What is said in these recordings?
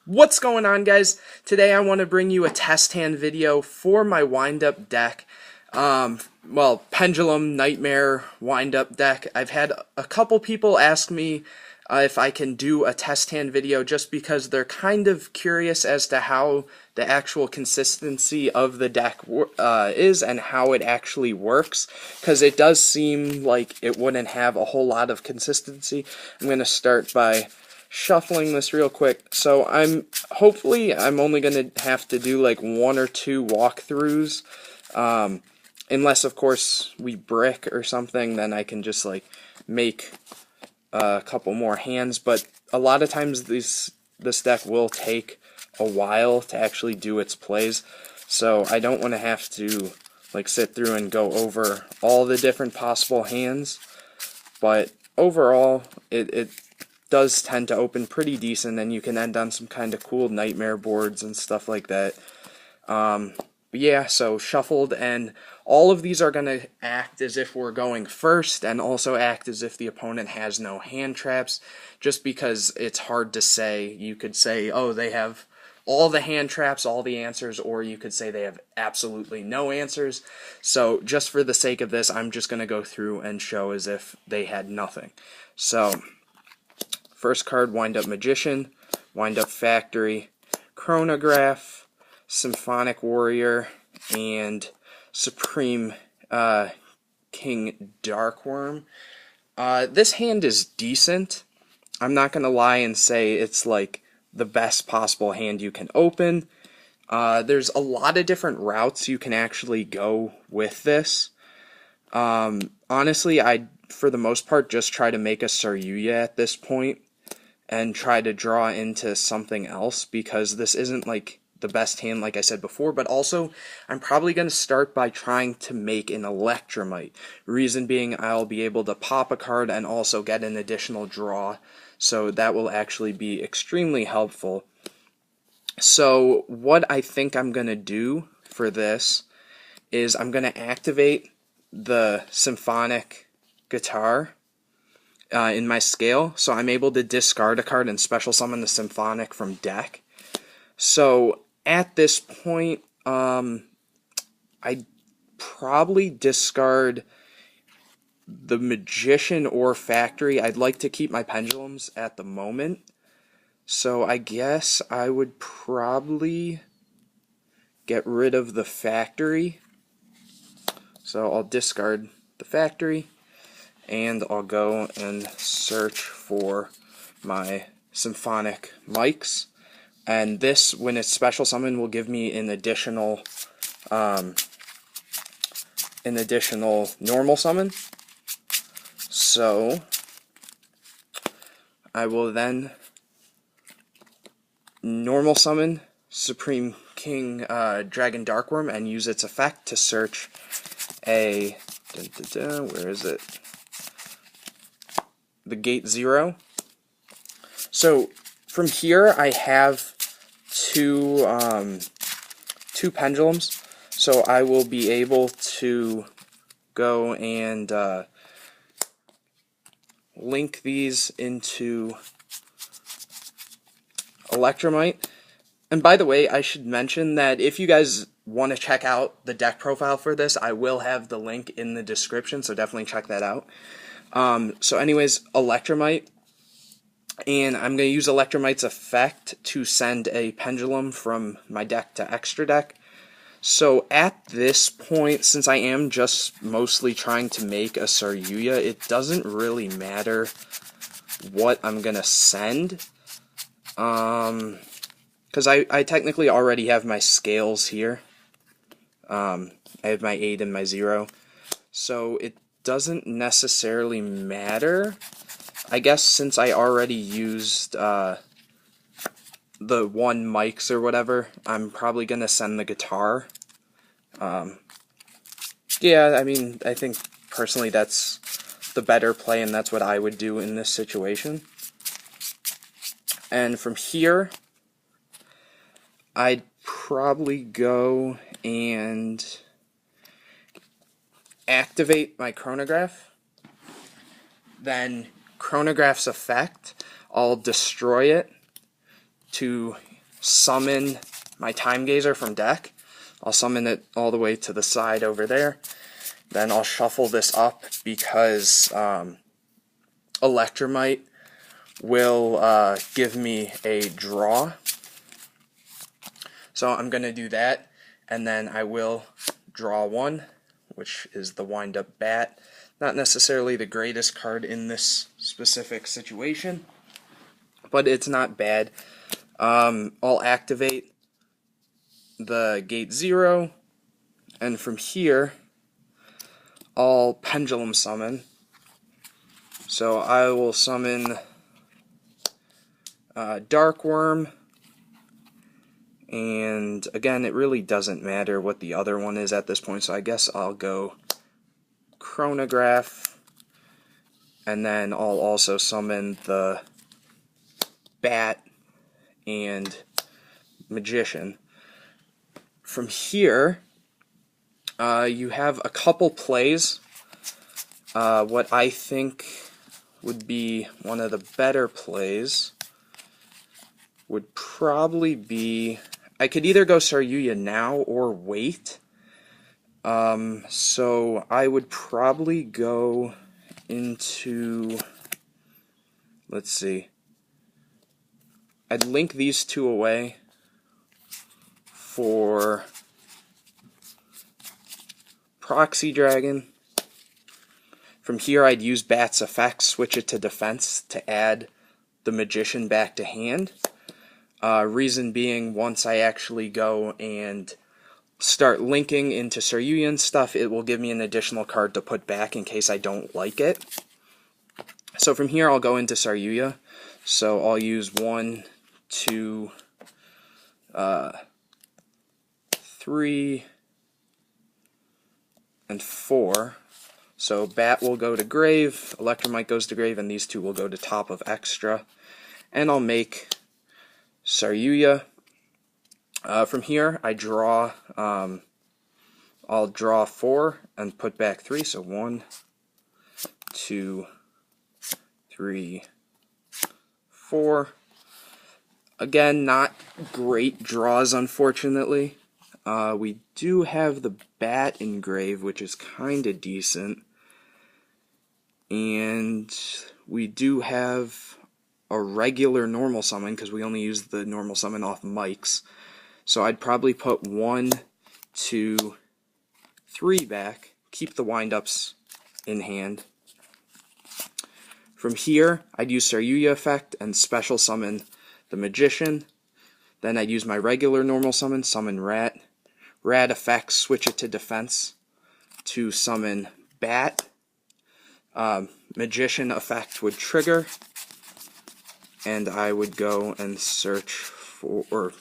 What's going on, guys? Today I want to bring you a test hand video for my wind-up deck. Pendulum Knightmare wind-up deck. I've had a couple people ask me if I can do a test hand video just because they're kind of curious as to how the actual consistency of the deck is and how it actually works, because it does seem like it wouldn't have a whole lot of consistency. I'm going to start by shuffling this real quick. So hopefully I'm only going to have to do like one or two walkthroughs, unless of course we brick or something, then I can just like make a couple more hands. But a lot of times this deck will take a while to actually do its plays, so I don't want to have to like sit through and go over all the different possible hands. But overall it does tend to open pretty decent, and you can end on some kind of cool nightmare boards and stuff like that. But yeah, so shuffled, and all of these are going to act as if we're going first, and also act as if the opponent has no hand traps, just because it's hard to say. You could say, oh, they have all the hand traps, all the answers, or you could say they have absolutely no answers. So just for the sake of this, I'm just going to go through and show as if they had nothing. So first card, Wind Up Magician, Wind Up Factory, Chronograph, Symphonic Warrior, and Supreme King Darkworm. This hand is decent. I'm not going to lie and say it's like the best possible hand you can open. There's a lot of different routes you can actually go with this. Honestly, I, for the most part, just try to make a Saryuya at this point and try to draw into something else, because this isn't like the best hand, like I said before. But also, I'm probably going to start by trying to make an Electrumite. Reason being, I'll be able to pop a card and also get an additional draw, so that will actually be extremely helpful. So what I think I'm going to do for this is I'm going to activate the symphonic guitar in my scale, so I'm able to discard a card and special summon the symphonic from deck. So at this point, I'd probably discard the Magician or Factory. I'd like to keep my Pendulums at the moment, so I guess I would probably get rid of the Factory. So I'll discard the Factory, and I'll go and search for my Symphonic Mics. And this, when it's special summon, will give me an additional normal summon. So I will then normal summon Supreme King Dragon Darkworm and use its effect to search a where is it? The Gate 0. So from here I have two Pendulums, so I will be able to go and link these into Electrumite. And by the way, I should mention that if you guys want to check out the deck profile for this, I will have the link in the description, so definitely check that out. So anyways, Electrumite, and I'm going to use Electrumite's effect to send a Pendulum from my deck to extra deck. So at this point, since I am just mostly trying to make a Saryuya, it doesn't really matter what I'm going to send, because I technically already have my scales here. I have my 8 and my 0, so it doesn't necessarily matter. I guess since I already used the 1 mics or whatever, I'm probably going to send the guitar. Yeah, I mean, I think personally that's the better play, and that's what I would do in this situation. And from here, I'd probably go and activate my Chronograph, then Chronograph's effect, I'll destroy it to summon my Time Gazer from deck. I'll summon it all the way to the side over there. Then I'll shuffle this up because Electrumite will give me a draw. So I'm going to do that, and then I will draw one, which is the wind-up bat. Not necessarily the greatest card in this specific situation, but it's not bad. I'll activate the gate 0, and from here I'll Pendulum summon. So I will summon Dark Worm, and again, it really doesn't matter what the other one is at this point, so I guess I'll go Chronograph, and then I'll also summon the Bat and Magician. From here, you have a couple plays. What I think would be one of the better plays would probably be, I could either go Saryuya now or wait. So I would probably go into, let's see, I'd link these two away for Proxy Dragon. From here I'd use Bat's effect, switch it to defense to add the Magician back to hand. Reason being, once I actually go and start linking into Saryuya and stuff, it will give me an additional card to put back in case I don't like it. So from here I'll go into Saryuya. So I'll use 1, 2, 3, and 4. So Bat will go to grave, Electrumite goes to grave, and these two will go to top of extra. And I'll make Saryuya. From here, I draw, I'll draw 4 and put back 3, so 1, 2, 3, 4. Again, not great draws, unfortunately. We do have the Bat in grave, which is kind of decent. And we do have a regular normal summon, because we only use the normal summon off Mike's. So I'd probably put 1, 2, 3 back, keep the wind-ups in hand. From here, I'd use Saryuya effect and special summon the Magician. Then I'd use my regular normal summon, summon Rat. Rat effect, switch it to defense to summon Bat. Magician effect would trigger, and I would go and search for, or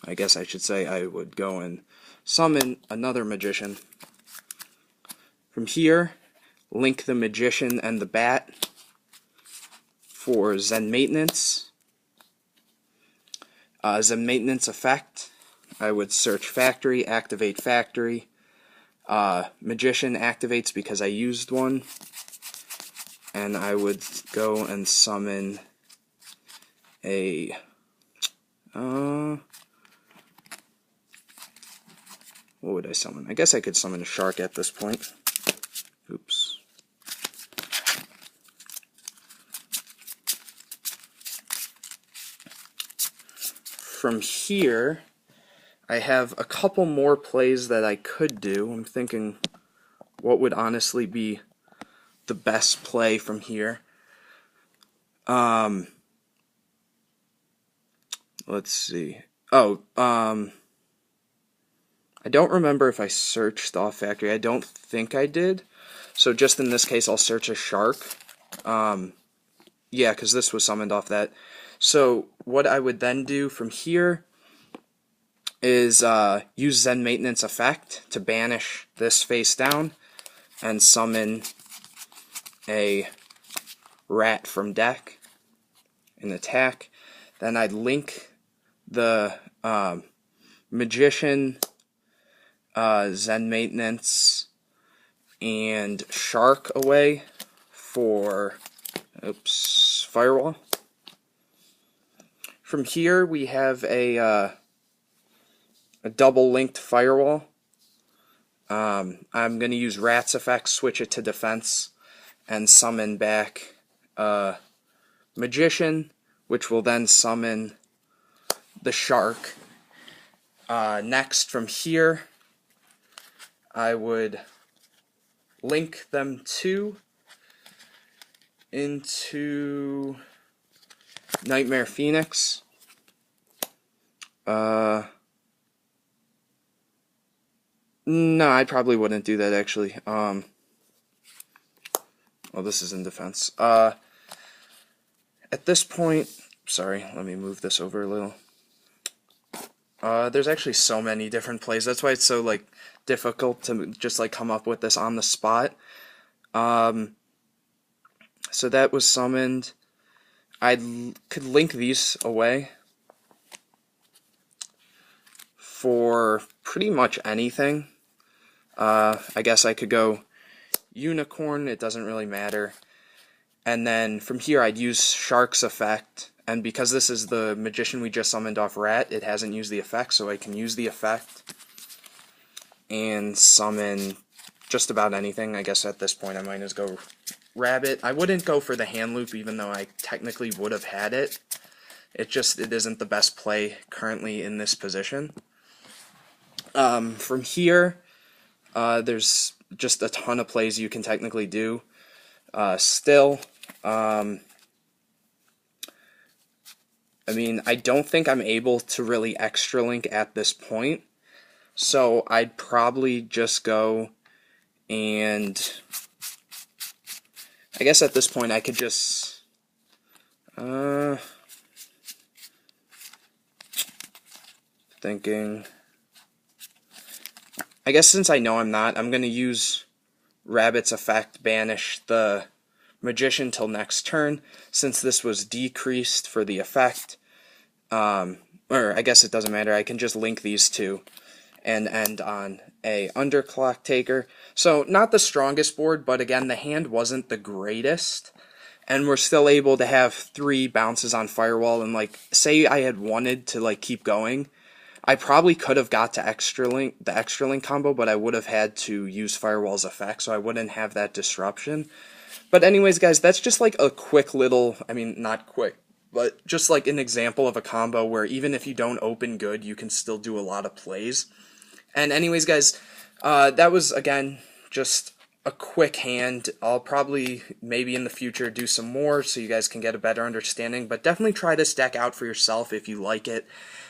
I guess I should say I would go and summon another Magician. From here, link the Magician and the Bat for Zen Maintenance. Zen Maintenance effect, I would search Factory, activate Factory. Magician activates because I used one. And I would go and summon a what would I summon? I guess I could summon a shark at this point. Oops. From here, I have a couple more plays that I could do. I'm thinking what would honestly be the best play from here. Let's see. I don't remember if I searched off Factory. I don't think I did. So just in this case, I'll search a shark. Yeah, because this was summoned off that. So what I would then do from here is use Zen Maintenance effect to banish this face down and summon a Rat from deck and attack. Then I'd link the Magician, Zen Maintenance, and Shark away for Firewall. From here, we have a double linked firewall. I'm going to use Rat's effect, switch it to defense, and summon back Magician, which will then summon the Shark. Next, from here, I would link them two into Knightmare Phoenix. No, I probably wouldn't do that, actually. Well, this is in defense. At this point, sorry, let me move this over a little. There's actually so many different plays. That's why it's so, like, difficult to just, like, come up with this on the spot. So that was summoned. I could link these away for pretty much anything. I guess I could go Unicorn, it doesn't really matter. And then from here I'd use Shark's effect, and because this is the Magician we just summoned off Rat, it hasn't used the effect, so I can use the effect and summon just about anything. I guess at this point I might as go Rabbit. I wouldn't go for the hand loop, even though I technically would have had it. It isn't the best play currently in this position. From here, there's just a ton of plays you can technically do. Still, I mean, I don't think I'm able to really extra link at this point, so I'd probably just go and I guess at this point I could just thinking, I guess since I know I'm going to use Rabbit's effect, banish the Magician till next turn, since this was decreased for the effect. Or I guess it doesn't matter, I can just link these two and end on a Underclock Taker. So not the strongest board, but again, the hand wasn't the greatest, and we're still able to have 3 bounces on Firewall, and like, say I had wanted to like keep going, I probably could have got to the extra link combo, but I would have had to use Firewall's effect, so I wouldn't have that disruption. But anyways, guys, that's just like a quick little, I mean, not quick, but just like an example of a combo where even if you don't open good, you can still do a lot of plays. And anyways, guys, that was, again, just a quick hand. I'll probably, maybe in the future, do some more so you guys can get a better understanding, but definitely try this deck out for yourself if you like it.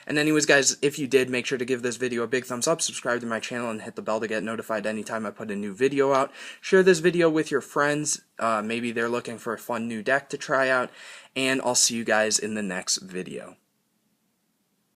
And anyways, guys, if you did, make sure to give this video a big thumbs up, subscribe to my channel, and hit the bell to get notified anytime I put a new video out. Share this video with your friends. Maybe they're looking for a fun new deck to try out, and I'll see you guys in the next video.